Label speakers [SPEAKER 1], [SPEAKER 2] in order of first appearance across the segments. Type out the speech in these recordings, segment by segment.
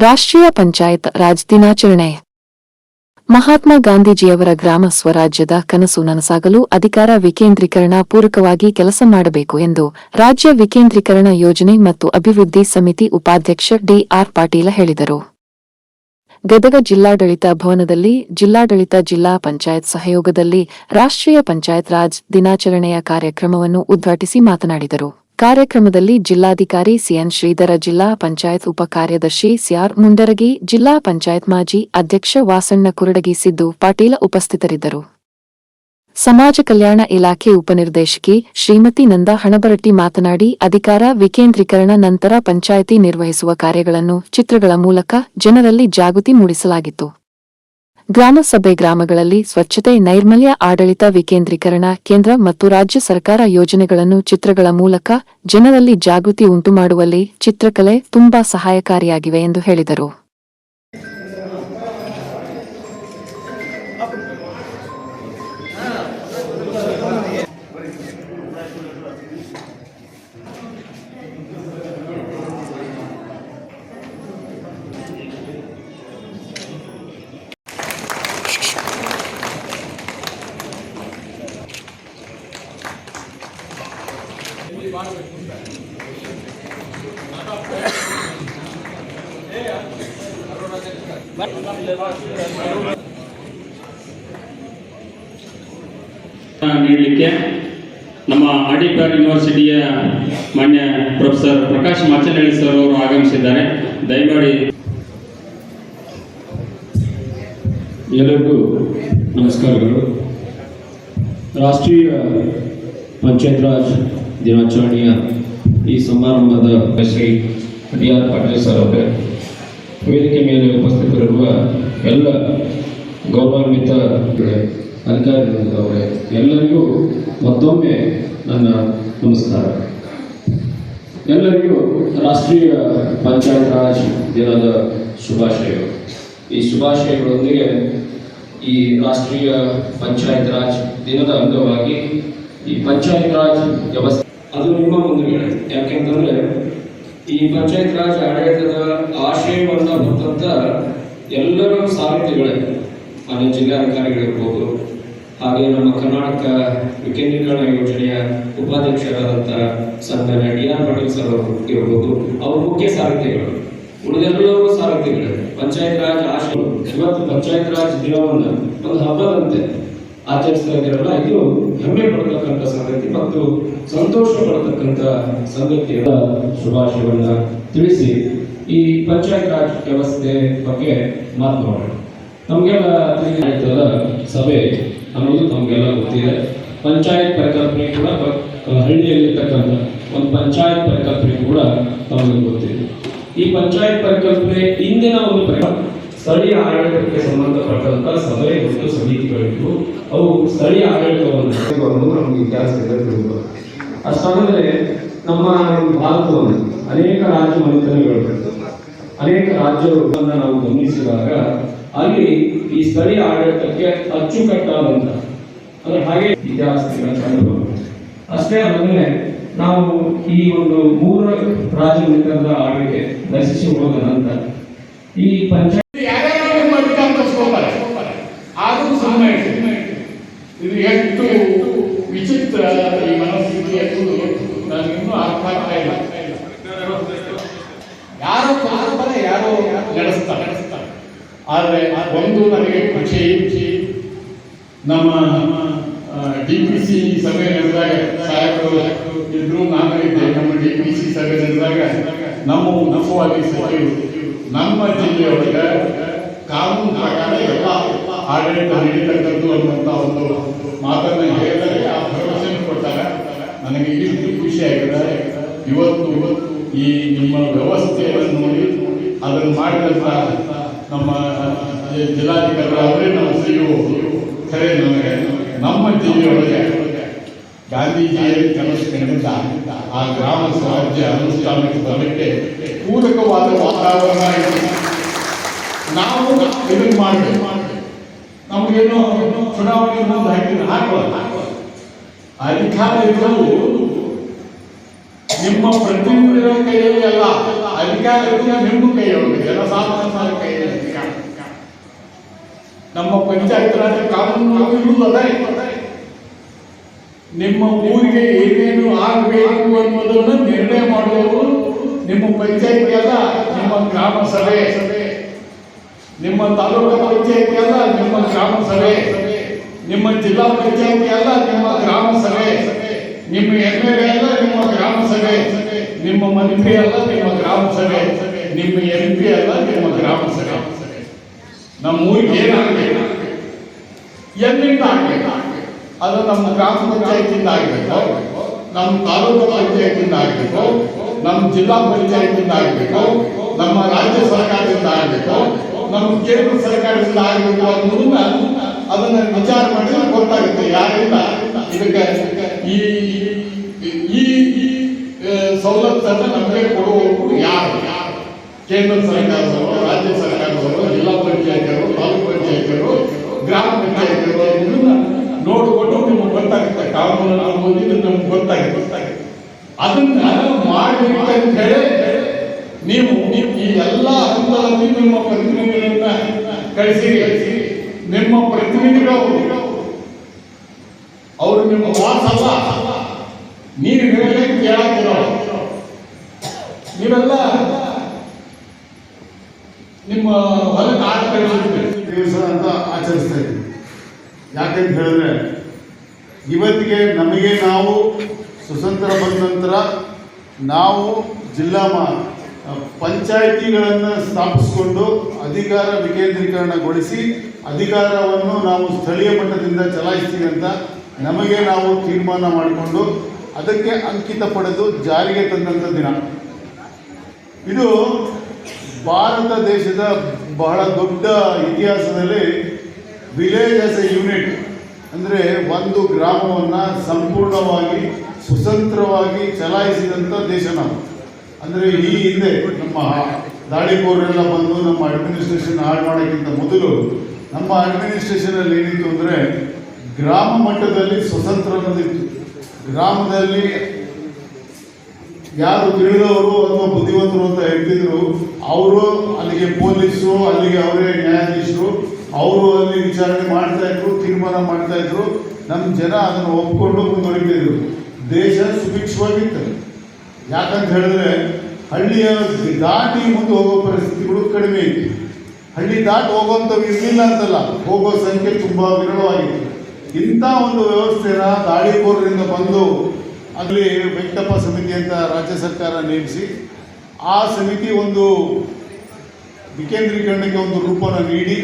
[SPEAKER 1] ರಾಷ್ಟ್ರೀಯ ಪಂಚಾಯತ್ ರಾಜ್ ದಿನಾಚರಣೆ. ಮಹಾತ್ಮ ಗಾಂಧೀಜಿಯವರ ಗ್ರಾಮ ಸ್ವರಾಜ್ಯದ ಕನಸು ನನಸಾಗಲು ಅಧಿಕಾರ ವಿಕೇಂದ್ರೀಕರಣ ಪೂರಕವಾಗಿ ಕೆಲಸ ಮಾಡಬೇಕು ಎಂದು ರಾಜ್ಯ ವಿಕೇಂದ್ರೀಕರಣ ಯೋಜನೆ ಮತ್ತು ಅಭಿವೃದ್ಧಿ ಸಮಿತಿ ಉಪಾಧ್ಯಕ್ಷ ಡಿ.ಆರ್. ಪಾಟೀಲ ಹೇಳಿದರು. ಗದಗ ಜಿಲ್ಲಾಡಳಿತ ಭವನದಲ್ಲಿ ಜಿಲ್ಲಾಡಳಿತ ಜಿಲ್ಲಾ ಪಂಚಾಯತ್ ಸಹಯೋಗದಲ್ಲಿ ರಾಷ್ಟ್ರೀಯ ಪಂಚಾಯತ್ ರಾಜ್ ದಿನಾಚರಣೆಯ ಕಾರ್ಯಕ್ರಮವನ್ನು ಉದ್ಘಾಟಿಸಿ ಮಾತನಾಡಿದರು. ಕಾರ್ಯಕ್ರಮದಲ್ಲಿ ಜಿಲ್ಲಾಧಿಕಾರಿ ಸಿಎನ್ ಶ್ರೀಧರ, ಜಿಲ್ಲಾ ಪಂಚಾಯತ್ ಉಪ ಕಾರ್ಯದರ್ಶಿ ಸಿಆರ್ ಮುಂಡರಗಿ, ಜಿಲ್ಲಾ ಪಂಚಾಯತ್ ಮಾಜಿ ಅಧ್ಯಕ್ಷ ವಾಸಣ್ಣ ಕುರಡಗಿ, ಸಿದ್ದು ಪಾಟೀಲ ಉಪಸ್ಥಿತರಿದ್ದರು. ಸಮಾಜ ಕಲ್ಯಾಣ ಇಲಾಖೆ ಉಪನಿರ್ದೇಶಕಿ ಶ್ರೀಮತಿ ನಂದಾ ಹಣಬರಟ್ಟಿ ಮಾತನಾಡಿ, ಅಧಿಕಾರ ವಿಕೇಂದ್ರೀಕರಣ ನಂತರ ಪಂಚಾಯಿತಿ ನಿರ್ವಹಿಸುವ ಕಾರ್ಯಗಳನ್ನು ಚಿತ್ರಗಳ ಮೂಲಕ ಜನರಲ್ಲಿ ಜಾಗೃತಿ ಮೂಡಿಸಲಾಗಿತ್ತು. ಗ್ರಾಮ ಸಭೆ, ಗ್ರಾಮಗಳಲ್ಲಿ ಸ್ವಚ್ಛತೆ, ನೈರ್ಮಲ್ಯ, ಆಡಳಿತ ವಿಕೇಂದ್ರೀಕರಣ, ಕೇಂದ್ರ ಮತ್ತು ರಾಜ್ಯ ಸರ್ಕಾರ ಯೋಜನೆಗಳನ್ನು ಚಿತ್ರಗಳ ಮೂಲಕ ಜನರಲ್ಲಿ ಜಾಗೃತಿ ಉಂಟುಮಾಡುವಲ್ಲಿ ಚಿತ್ರಕಲೆ ತುಂಬಾ ಸಹಾಯಕಾರಿಯಾಗಿವೆ ಎಂದು ಹೇಳಿದರು.
[SPEAKER 2] ನೀಡಲಿಕ್ಕೆ ನಮ್ಮ ಆಡಿಪರ್ ಯೂನಿವರ್ಸಿಟಿಯ ಮಾನ್ಯ ಪ್ರೊಫೆಸರ್ ಪ್ರಕಾಶ್ ಮಾಚನಹಳ್ಳಿ ಸರ್ ಅವರು ಆಗಮಿಸಿದ್ದಾರೆ. ದಯಮಾಡಿ
[SPEAKER 3] ಎಲ್ಲರಿಗೂ ನಮಸ್ಕಾರಗಳು. ರಾಷ್ಟ್ರೀಯ ಪಂಚಾಯತ್ ರಾಜ್ ದಿನಾಚರಣೆಯ ಈ ಸಮಾರಂಭದ ಶ್ರೀ ಡಿ.ಆರ್. ಪಾಟೀಲ್ ಸರ್ ಅವರೇ, ವೇದಿಕೆ ಮೇಲೆ ಉಪಸ್ಥಿತರಿರುವ ಎಲ್ಲ ಗೌರವಾನ್ವಿತ ಅಧಿಕಾರಿಗಳವರೇ, ಎಲ್ಲರಿಗೂ ಮತ್ತೊಮ್ಮೆ ನನ್ನ ನಮಸ್ಕಾರ. ಎಲ್ಲರಿಗೂ ರಾಷ್ಟ್ರೀಯ ಪಂಚಾಯತ್ ರಾಜ್ ದಿನದ ಶುಭಾಶಯಗಳು. ಈ ಶುಭಾಶಯಗಳೊಂದಿಗೆ ಈ ರಾಷ್ಟ್ರೀಯ ಪಂಚಾಯತ್ ರಾಜ್ ದಿನದ ಅಂಗವಾಗಿ ಈ ಪಂಚಾಯತ್ ರಾಜ್ ವ್ಯವಸ್ಥೆ ಅದು ನಿಮ್ಮ ಮುಂದುಗಡೆ. ಯಾಕೆಂತಂದ್ರೆ ಈ ಪಂಚಾಯತ್ ರಾಜ್ ಆಡಳಿತದ ಆಶಯವನ್ನು ಹೊತ್ತಂತ ಎಲ್ಲರ ಸಾರಥಿಗಳೇ, ಮಾನ್ಯ ಜಿಲ್ಲಾಧಿಕಾರಿಗಳಿರ್ಬೋದು, ಹಾಗೆ ನಮ್ಮ ಕರ್ನಾಟಕ ವಿಕೇಂದ್ರೀಕರಣ ಯೋಜನೆಯ ಉಪಾಧ್ಯಕ್ಷರಾದಂಥ ಸನ್ಮಾನ್ಯ ಡಿ.ಆರ್. ಪಾಟೀಲ್ ಸರ್ ಅವರು ಇರ್ಬೋದು, ಅವರು ಮುಖ್ಯ ಸಾರಥಿಗಳು. ಉಳಿದೆಲ್ಲರೂ ಸಾರಥಿಗಳು. ಪಂಚಾಯತ್ ರಾಜ್ ಆಶಯ ಇವತ್ತು ಪಂಚಾಯತ್ ರಾಜ್ ದಿನವನ್ನು ಒಂದು ಹಬ್ಬದಂತೆ ಆಚರಿಸ್ತಾ ಇದ್ದೀರಲ್ಲ, ಇದು ಹೆಮ್ಮೆ ಪಡತಕ್ಕಂಥ ಸಂಗತಿ ಮತ್ತು ಸಂತೋಷ ಪಡತಕ್ಕಂಥ ಸಂಗತಿಯ ಶುಭಾಶಯವನ್ನ ತಿಳಿಸಿ ಈ ಪಂಚಾಯತ್ ರಾಜ್ ವ್ಯವಸ್ಥೆ ಬಗ್ಗೆ ಮಾತನಾಡೋಣ. ನಮಗೆಲ್ಲ ಆಡಳಿತದ ಸಭೆ ಅನ್ನೋದು ನಮಗೆಲ್ಲ ಗೊತ್ತಿದೆ. ಪಂಚಾಯತ್ ಪರಿಕಲ್ಪನೆ ಕೂಡ ಹಳ್ಳಿಯಲ್ಲಿರ್ತಕ್ಕಂಥ ಒಂದು ಪಂಚಾಯತ್ ಪರಿಕಲ್ಪನೆ ಕೂಡ ನಮಗೆ ಗೊತ್ತಿದೆ. ಈ ಪಂಚಾಯತ್ ಪರಿಕಲ್ಪನೆ ಇಂದಿನ ಒಂದು ಸ್ಥಳೀಯ ಆಡಳಿತಕ್ಕೆ ಸಂಬಂಧಪಟ್ಟಂತ ಸಭೆ ಮತ್ತು ಸಮಿತಿಗಳಿದ್ದು ಅವು ಸ್ಥಳೀಯ ಆಡಳಿತವನ್ನು ನಮಗೆ ಇತಿಹಾಸದಿಂದ ತಿಳಿದು ಅಷ್ಟಾದರೆ ನಮ್ಮ ಭಾರತವನ್ನು ಅನೇಕ ರಾಜ್ಯ ಮನೆತನಗಳು, ಅನೇಕ ರಾಜ್ಯಗಳನ್ನು ನಾವು ಗಮನಿಸಿದಾಗ ಅಲ್ಲಿ ಈ ಸ್ಥಳೀಯ ಆಡಳಿತಕ್ಕೆ ಅಚ್ಚುಕಟ್ಟಾದಂತ ಅಂದ್ರೆ ಹಾಗೆ ಇತಿಹಾಸಗಳ ಕಂಡು ಅಷ್ಟೇ ಅಲ್ಲದೆ ನಾವು ಈ ಒಂದು 3 ರಾಜ್ಯ ಮನೆತನದ ಆಳ್ವಿಕೆ ನಶಿಸಿ ಹೋದ ನಂತರ ಈ ಪಂಚಾಯತ್
[SPEAKER 4] ಇದು ಎಷ್ಟು ವಿಚಿತ್ರ ಈ ಮನಸ್ಥಿತಿ ಎಂಬುದು ನನಗಿನ್ನೂ ಅರ್ಥ ಆಗ್ತಾ ಇಲ್ಲ. ಯಾರೋ ಯಾರೋ ನಡೆಸ್ತಾರೆ. ಆದರೆ ಒಂದು ನನಗೆ ಖುಷಿ, ನಮ್ಮ DPC ಸಭೆ ನಡೆದಾಗ ಸಾಹೇಬರು ಇದ್ರು, ನಾನು ಇದ್ದೆ. ನಮ್ಮ DPC ಸಭೆ ನಡೆದಾಗ ನಮ್ಮ ಮುಖ್ಯವಾಗಿ ಸಚಿವರು ನಮ್ಮ ಜಿಲ್ಲೆಯೊಳಗೆ ಕಾನೂನು ಪ್ರಕಾರ ಎಲ್ಲ ಆಡಳಿತ ನಡೀತಕ್ಕದ್ದು ಅನ್ನುವಂಥ ಒಂದು ಮಾತನ್ನು ಹೇಳಿದರೆ ಆ ಭರವಸೆಯನ್ನು ಕೊಡ್ತಾರೆ. ನನಗೆ ಇಷ್ಟು ಖುಷಿ ಆಗಿದೆ. ಇವತ್ತು ಈ ನಿಮ್ಮ ವ್ಯವಸ್ಥೆಯನ್ನು ನೋಡಿ ಅದನ್ನು ಮಾಡಿದಂಥ ನಮ್ಮ ಜಿಲ್ಲಾಧಿಕಾರಿ ಅವರೇ ನಮ್ಮ CEO ಖರೆ ನನಗೆ ನಮ್ಮ ಜಿಲ್ಲೆಯೊಳಗೆ ಗಾಂಧೀಜಿಯಲ್ಲಿ ಕನಸು ಕಂಡಿದ್ದ ಆ ಗ್ರಾಮ ಸ್ವರಾಜ್ಯ ಅನುಷ್ಠಾನಕ್ಕೆ ಬರಲಿಕ್ಕೆ ಪೂರಕವಾದ ವಾತಾವರಣ ಇದೆ. ನಾವು ಇದನ್ನು ಮಾಡಬೇಕು. ನಮಗೇನು ಚುನಾವಣೆ ಮುಂದೆ ಹಾಕಿದ್ರೆ ಹಾಕುವ ಅಧಿಕಾರಿಗಳು ನಿಮ್ಮ ಪ್ರತಿನಿಧಿಗಳ ಕೈಯಲ್ಲಿ ಅಲ್ಲ, ಅಧಿಕಾರಿಗಳು ನಿಮ್ಮ ಕೈಯೊಳಗೆ, ಜನಸಾಮಾನ್ಯರ ಕೈಯಲ್ಲಿ ಅಧಿಕಾರ. ನಮ್ಮ ಪಂಚಾಯತ್ ರಾಜ್ ಕಾನೂನು ಇರುವುದಲ್ಲ. ನಿಮ್ಮ ಊರಿಗೆ ಏನೇನು ಆಗಬೇಕು ಅನ್ನೋದನ್ನು ನಿರ್ಣಯ ಮಾಡುವುದು ನಿಮ್ಮ ಪಂಚಾಯತಿ ಅಲ್ಲ, ನಿಮ್ಮ ಗ್ರಾಮ ಸಭೆ. ನಿಮ್ಮ ತಾಲೂಕು ಪಂಚಾಯತಿ ಅಲ್ಲ, ನಿಮ್ಮ ಗ್ರಾಮ ಸಭೆ. ನಿಮ್ಮ ಜಿಲ್ಲಾ ಪಂಚಾಯತಿ ಅಲ್ಲ, ನಿಮ್ಮ ಗ್ರಾಮ ಸಭೆ. ನಿಮ್ಮ MLA ಅಲ್ಲ, ನಿಮ್ಮ ಗ್ರಾಮ ಸಭೆ. ನಿಮ್ಮ ಮಂತ್ರಿ ಅಲ್ಲ, ನಿಮ್ಮ ಗ್ರಾಮ ಸಭೆ. ನಿಮ್ಮ MP ಅಲ್ಲ, ನಿಮ್ಮ ಗ್ರಾಮ ಸಭೆ. ನಮ್ಮ ಊರಿಗೆ ಏನಾಗಬೇಕು, ಎಲ್ಲಿಂದ ಆಗಬೇಕು, ಅದು ನಮ್ಮ ಗ್ರಾಮ ಪಂಚಾಯತಿಯಿಂದ ಆಗಬೇಕು, ನಮ್ಮ ತಾಲೂಕು ಪಂಚಾಯತಿಯಿಂದ ಆಗಬೇಕು, ನಮ್ಮ ಜಿಲ್ಲಾ ಪಂಚಾಯತಿಯಿಂದ ಆಗಬೇಕು, ನಮ್ಮ ರಾಜ್ಯ ಸರ್ಕಾರದಿಂದ ಆಗಬೇಕು, ನಮ್ಮ ಕೇಂದ್ರ ಸರ್ಕಾರದಿಂದ ಆಗಬೇಕು ಅನ್ನೋದನ್ನ ಅದನ್ನ ವಿಚಾರ ಮಾಡಿದ್ರೆ ಗೊತ್ತಾಗುತ್ತೆ. ಯಾರಿಂದ ಇದಕ್ಕೆ ಈ ಈ ಸವಲತ್ತನ್ನು ನಮಗೆ ಕೊಡುವವರು ಯಾರು? ಕೇಂದ್ರ ಸರ್ಕಾರದವರು, ರಾಜ್ಯ ಸರ್ಕಾರದವರು, ಜಿಲ್ಲಾ ಪಂಚಾಯತಿಯವರು, ತಾಲೂಕು ಪಂಚಾಯತಿಯವರು, ಗ್ರಾಮ ಪಂಚಾಯತಿಯವರು ಅನ್ನೋದನ್ನ ನೋಡಿಕೊಂಡು ನಿಮ್ಗೆ ಗೊತ್ತಾಗುತ್ತೆ. ಕಾನೂನನ್ನು ಓದಿದ್ರೆ ನಮ್ಗೆ ಗೊತ್ತಾಗುತ್ತೆ. ಅದನ್ನ ಮಾಡಬೇಕಂತ ಹೇಳಿ ನೀವು ಈ ಎಲ್ಲ ಹಂತದಲ್ಲಿ ನಿಮ್ಮ ಪ್ರತಿನಿಧಿಗಳನ್ನ ಕಳಿಸಿ. ನಿಮ್ಮ ಪ್ರತಿನಿಧಿಗಳು ಅವರು ನಿಮ್ಮ ವಾಸ ಅಲ್ಲ, ನೀವು ಹೇಳಲೇ ಕೇಳಾಕಿರೋ. ನೀವೆಲ್ಲ ನಿಮ್ಮ ಹೊಲಕ್ಕೆ ಆಟ ಕಳಿಸಿದ್ದೀರಿ
[SPEAKER 5] ದಿವಸ ಅಂತ ಆಚರಿಸ್ತಾ ಇದ್ದೀವಿ. ಯಾಕೆಂತ ಹೇಳಿದ್ರೆ ಇವತ್ತಿಗೆ ನಮಗೆ ನಾವು ಸ್ವತಂತ್ರ ಬಂದ ನಂತರ ನಾವು ಜಿಲ್ಲಾ ಪಂಚಾಯಿತಿಗಳನ್ನು ಸ್ಥಾಪಿಸಿಕೊಂಡು ಅಧಿಕಾರ ವಿಕೇಂದ್ರೀಕರಣಗೊಳಿಸಿ ಅಧಿಕಾರವನ್ನು ನಾವು ಸ್ಥಳೀಯ ಮಟ್ಟದಿಂದ ಚಲಾಯಿಸ್ತೀವಿ ಅಂತ ನಮಗೆ ನಾವು ತೀರ್ಮಾನ ಮಾಡಿಕೊಂಡು ಅದಕ್ಕೆ ಅಂಕಿತ ಪಡೆದು ಜಾರಿಗೆ ತಂದಂಥ ದಿನ ಇದು. ಭಾರತ ದೇಶದ ಬಹಳ ದೊಡ್ಡ ಇತಿಹಾಸದಲ್ಲಿ ವಿಲೇಜ್ ಆಸ್ ಎ ಯೂನಿಟ್ ಅಂದರೆ ಒಂದು ಗ್ರಾಮವನ್ನು ಸಂಪೂರ್ಣವಾಗಿ ಸ್ವತಂತ್ರವಾಗಿ ಚಲಾಯಿಸಿದಂಥ ದೇಶ ನಾವು. ಅಂದರೆ ಈ ಹಿಂದೆ ನಮ್ಮ ದಾಳಿಕೋರೆಲ್ಲ ಬಂದು ನಮ್ಮ ಅಡ್ಮಿನಿಸ್ಟ್ರೇಷನ್ ಹಾಳು ಮಾಡೋಕ್ಕಿಂತ ಮೊದಲು ನಮ್ಮ ಅಡ್ಮಿನಿಸ್ಟ್ರೇಷನಲ್ಲಿ ಏನಿತ್ತು ಅಂದರೆ ಗ್ರಾಮ ಮಟ್ಟದಲ್ಲಿ ಸ್ವತಂತ್ರ ಅನ್ನೋದಿತ್ತು. ಗ್ರಾಮದಲ್ಲಿ ಯಾರು ತಿಳಿದವರು ಅಥವಾ ಬುದ್ಧಿವಂತರು ಅಂತ ಹೇಳ್ತಿದ್ರು ಅವರು ಅಲ್ಲಿಗೆ ಪೊಲೀಸರು, ಅಲ್ಲಿಗೆ ಅವರೇ ನ್ಯಾಯಾಧೀಶರು, ಅವರು ಅಲ್ಲಿ ವಿಚಾರಣೆ ಮಾಡ್ತಾ ಇದ್ರು, ತೀರ್ಮಾನ ಮಾಡ್ತಾ ಇದ್ರು. ನಮ್ಮ ಜನ ಅದನ್ನು ಒಪ್ಕೊಂಡು ಮುಂದುವರಿತಿದ್ರು. ದೇಶ ಸುಭಿಕ್ಷವಾಗಿತ್ತು. ಯಾಕಂತ ಹೇಳಿದ್ರೆ ಹಳ್ಳಿಯ ದಾಟಿ ಮುಂದೆ ಹೋಗೋ ಪರಿಸ್ಥಿತಿಗಳು ಕಡಿಮೆ ಇತ್ತು. ಹಳ್ಳಿ ದಾಟಿ ಹೋಗುವಂಥವು ಇರಲಿಲ್ಲ ಅಂತಲ್ಲ, ಹೋಗೋ ಸಂಖ್ಯೆ ತುಂಬ ವಿರಳವಾಗಿತ್ತು. ಇಂಥ ಒಂದು ವ್ಯವಸ್ಥೆನ ದಾಳಿಕೋರರಿಂದ ಬಂದು ಅಲ್ಲಿ ವೆಂಕಟಪ್ಪ ಸಮಿತಿ ಅಂತ ರಾಜ್ಯ ಸರ್ಕಾರ ನೇಮಿಸಿ ಆ ಸಮಿತಿ ಒಂದು ವಿಕೇಂದ್ರೀಕರಣಕ್ಕೆ ಒಂದು ರೂಪನ ನೀಡಿ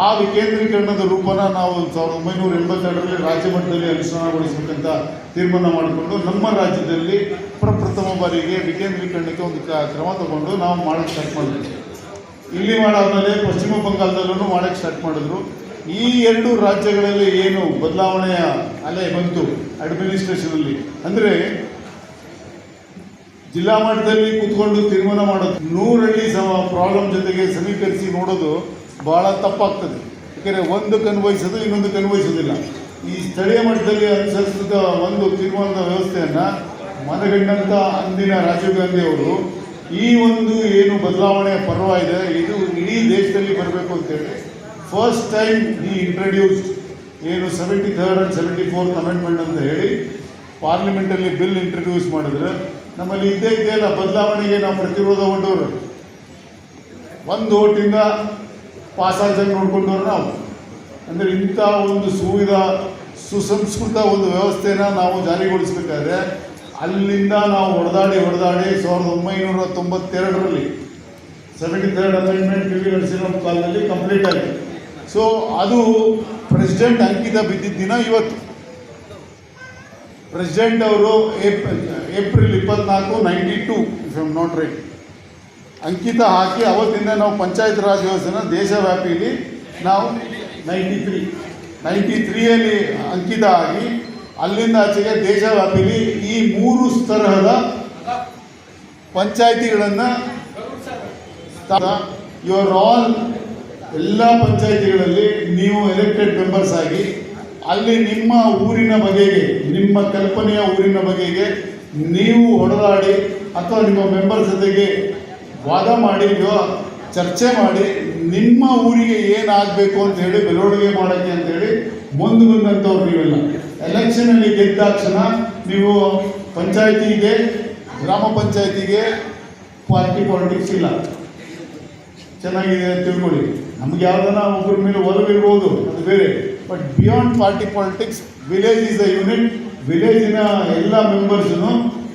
[SPEAKER 5] ಆ ವಿಕೇಂದ್ರೀಕರಣದ ರೂಪನ ನಾವು 1982ರಲ್ಲಿ ರಾಜ್ಯ ಮಟ್ಟದಲ್ಲಿ ಅನುಷ್ಠಾನಗೊಳಿಸಬೇಕಂತ ತೀರ್ಮಾನ ಮಾಡಿಕೊಂಡು ನಮ್ಮ ರಾಜ್ಯದಲ್ಲಿ ಪ್ರಪ್ರಥಮ ಬಾರಿಗೆ ವಿಕೇಂದ್ರೀಕರಣಕ್ಕೆ ಒಂದು ಕ್ರಮ ತಗೊಂಡು ನಾವು ಮಾಡೋಕ್ಕೆ ಸ್ಟಾರ್ಟ್ ಮಾಡಿದ್ವಿ. ಇಲ್ಲಿ ಮಾಡಾದ್ಮೇಲೆ ಪಶ್ಚಿಮ ಬಂಗಾಳದಲ್ಲೂ ಮಾಡೋಕ್ಕೆ ಸ್ಟಾರ್ಟ್ ಮಾಡಿದ್ರು. ಈ ಎರಡು ರಾಜ್ಯಗಳಲ್ಲಿ ಏನು ಬದಲಾವಣೆಯ ಅಲೆ ಬಂತು ಅಡ್ಮಿನಿಸ್ಟ್ರೇಷನಲ್ಲಿ ಅಂದರೆ ಜಿಲ್ಲಾ ಮಟ್ಟದಲ್ಲಿ ಕೂತ್ಕೊಂಡು ತೀರ್ಮಾನ ಮಾಡೋದು 100 ಹಳ್ಳಿ ಪ್ರಾಬ್ಲಮ್ ಜೊತೆಗೆ ಸಮೀಕರಿಸಿ ನೋಡೋದು ಬಹಳ ತಪ್ಪಾಗ್ತದೆ. ಯಾಕೆಂದರೆ ಒಂದಕ್ಕೆ ಅನ್ವಯಿಸೋದು ಇನ್ನೊಂದಕ್ಕೆ ಅನ್ವಯಿಸೋದಿಲ್ಲ. ಈ ಸ್ಥಳೀಯ ಮಟ್ಟದಲ್ಲಿ ಅನುಸರಿಸಿದ ಒಂದು ತೀರ್ಮಾನದ ವ್ಯವಸ್ಥೆಯನ್ನು ಮನಗಂಡಂಥ ಅಂದಿನ ರಾಜೀವ್ ಗಾಂಧಿ ಅವರು ಈ ಒಂದು ಏನು ಬದಲಾವಣೆಯ ಪರ್ವ ಇದೆ ಇದು ಇಡೀ ದೇಶದಲ್ಲಿ ಬರಬೇಕು ಅಂತೇಳಿ ಫಸ್ಟ್ ಟೈಮ್ ಈ ಇಂಟ್ರಡ್ಯೂಸ್ಡ್ ಏನು 73rd and 74th ಅಮೆಂಡ್ಮೆಂಟ್ ಅಂತ ಹೇಳಿ ಪಾರ್ಲಿಮೆಂಟಲ್ಲಿ ಬಿಲ್ ಇಂಟ್ರಡ್ಯೂಸ್ ಮಾಡಿದ್ರೆ ನಮ್ಮಲ್ಲಿ ಇದ್ದೇ ಇದೆಯಲ್ಲ ಬದಲಾವಣೆಗೆ ನಾವು ಪ್ರತಿರೋಧ ಹೊಂದವರು ಒಂದು ಓಟಿಂದ ಪಾಸಾಗಿ ನೋಡ್ಕೊಂಡವ್ರು ನಾವು. ಅಂದರೆ ಇಂಥ ಒಂದು ಸುಸಂಸ್ಕೃತ ಒಂದು ವ್ಯವಸ್ಥೆನ ನಾವು ಜಾರಿಗೊಳಿಸಬೇಕಾದ್ರೆ ಅಲ್ಲಿಂದ ನಾವು ಹೊಡೆದಾಡಿ 1992ರಲ್ಲಿ 73rd amendment P V Narasimha Rao ಕಾಲದಲ್ಲಿ ಕಂಪ್ಲೀಟ್ ಆಗಿದೆ. ಸೊ ಅದು ಪ್ರೆಸಿಡೆಂಟ್ ಅಂಕಿತ ಬಿದ್ದಿದ್ದ ದಿನ ಇವತ್ತು. ಪ್ರೆಸಿಡೆಂಟ್ ಅವರು April 24, 92 if I am not right ಅಂಕಿತ ಹಾಕಿ ಅವತ್ತಿಂದ ನಾವು ಪಂಚಾಯತ್ ರಾಜ್ ವ್ಯವಸ್ಥೆನ ದೇಶವ್ಯಾಪಿಯಲ್ಲಿ ನಾವು 93ಯಲ್ಲಿ ಅಂಕಿತ ಆಗಿ ಅಲ್ಲಿಂದ ಆಚೆಗೆ ದೇಶವ್ಯಾಪಿಲಿ ಈ 3 ತರಹದ ಪಂಚಾಯಿತಿಗಳನ್ನು ಯು ಆರ್ ಆಲ್ ಎಲ್ಲ ಪಂಚಾಯಿತಿಗಳಲ್ಲಿ ನೀವು ಎಲೆಕ್ಟೆಡ್ ಮೆಂಬರ್ಸ್ ಆಗಿ ಅಲ್ಲಿ ನಿಮ್ಮ ಊರಿನ ಬಗೆಗೆ ನಿಮ್ಮ ಕಲ್ಪನೆಯ ಊರಿನ ಬಗೆಗೆ ನೀವು ಹೊಡೆದಾಡಿ ಅಥವಾ ನಿಮ್ಮ ಮೆಂಬರ್ ಜೊತೆಗೆ ವಾದ ಮಾಡಿ ಚರ್ಚೆ ಮಾಡಿ ನಿಮ್ಮ ಊರಿಗೆ ಏನಾಗಬೇಕು ಅಂತ ಹೇಳಿ ಬೆಳವಣಿಗೆ ಮಾಡೋಕ್ಕೆ ಅಂತೇಳಿ ಮುಂದೆ ಬಂದಂಥವ್ರು ನೀವೆಲ್ಲ. ಎಲೆಕ್ಷನಲ್ಲಿ ಗೆದ್ದಾಕ್ಷಣ ನೀವು ಪಂಚಾಯತಿಗೆ, ಗ್ರಾಮ ಪಂಚಾಯತಿಗೆ ಪಾರ್ಟಿ ಪಾಲಿಟಿಕ್ಸ್ ಇಲ್ಲ. ಚೆನ್ನಾಗಿದೆ ಅಂತ ತಿಳ್ಕೊಳ್ಳಿ. ನಮ್ಗೆ ಯಾವ್ದನ್ನ ಒಬ್ಬರ ಮೇಲೆ ಒಲವಿರ್ಬೋದು, ಅದು ಬೇರೆ. But beyond party politics, village is a unit. ವಿಲೇಜಿನ ಎಲ್ಲ ಮೆಂಬರ್ಸನ್ನು,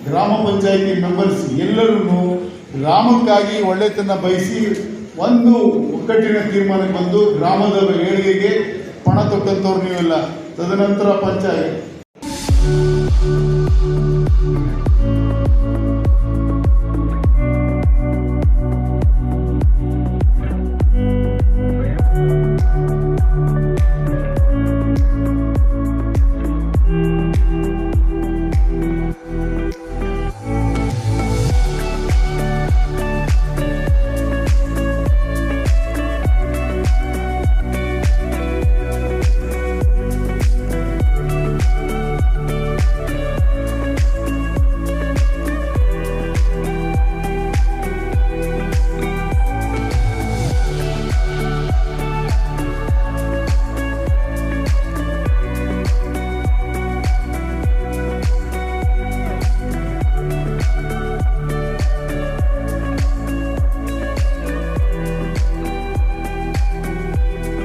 [SPEAKER 5] ಗ್ರಾಮ ಪಂಚಾಯತಿ ಮೆಂಬರ್ಸ್ ಎಲ್ಲರೂ ಗ್ರಾಮಕ್ಕಾಗಿ ಒಳ್ಳೆತನ ಬಯಸಿ ಒಂದು ಒಗ್ಗಟ್ಟಿನ ತೀರ್ಮಾನಕ್ಕೆ ಬಂದು ಗ್ರಾಮದ ಏಳಿಗೆಗೆ ಪಣ ತೊಟ್ಟಂಥವ್ರು ನೀವೆಲ್ಲ. ತದನಂತರ ಪಂಚಾಯತ್